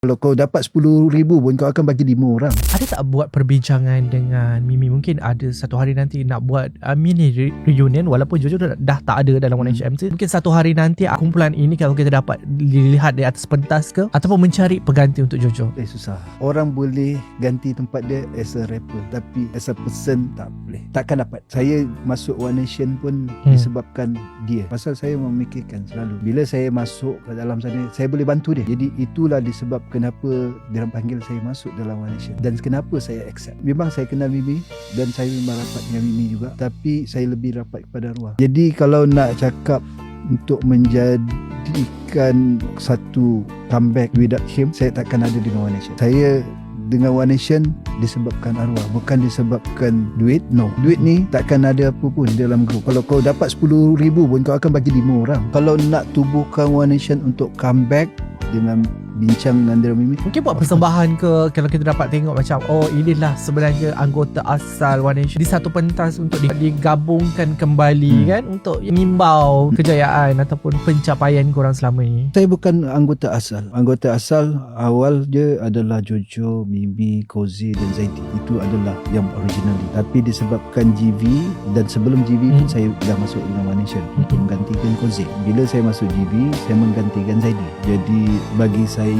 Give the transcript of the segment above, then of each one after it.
Kalau kau dapat 10,000 pun, kau akan bagi 5 orang. Ada tak buat perbincangan dengan Mimi? Mungkin ada satu hari nanti nak buat mini reunion, walaupun Jojo dah tak ada dalam 1HM tu. Mungkin satu hari nanti kumpulan ini kalau kita dapat dilihat di atas pentas ke, ataupun mencari pengganti untuk Jojo. Susah. Orang boleh ganti tempat dia as a rapper, tapi as a person tak boleh. Takkan dapat. Saya masuk One Nation pun disebabkan dia. Pasal saya memikirkan selalu, bila saya masuk ke dalam sana, saya boleh bantu dia. Jadi itulah disebab kenapa dia panggil saya masuk dalam One Nation, dan kenapa saya accept. Memang saya kenal Mimi dan saya memang rapat dengan Mimi juga, tapi saya lebih rapat kepada arwah. Jadi kalau nak cakap untuk menjadikan satu comeback without him, saya takkan ada dengan One Nation. Saya dengan One Nation disebabkan arwah, bukan disebabkan duit. No, duit ni takkan ada apa pun dalam grup. Kalau kau dapat 10,000 pun, kau akan bagi 5 orang. Kalau nak tubuhkan One Nation untuk comeback dengan bincang dengan Dira Mimi, mungkin buat persembahan ke, kalau kita dapat tengok macam inilah sebenarnya anggota asal One Nation di satu pentas untuk digabungkan kembali kan, untuk mengimbau kejayaan ataupun pencapaian korang selama ini. Saya bukan anggota asal. Anggota asal awal je adalah Jojo, Mimi, Kozi dan Zaidi. Itu adalah yang originally. Tapi disebabkan GV, dan sebelum GV pun saya dah masuk dengan One Nation untuk menggantikan Kozi. Bila saya masuk GV, saya menggantikan Zaidi. Jadi bagi saya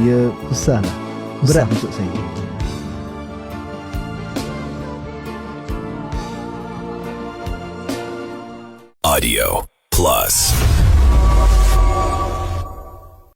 susah lah, berat untuk saya. Audio Plus.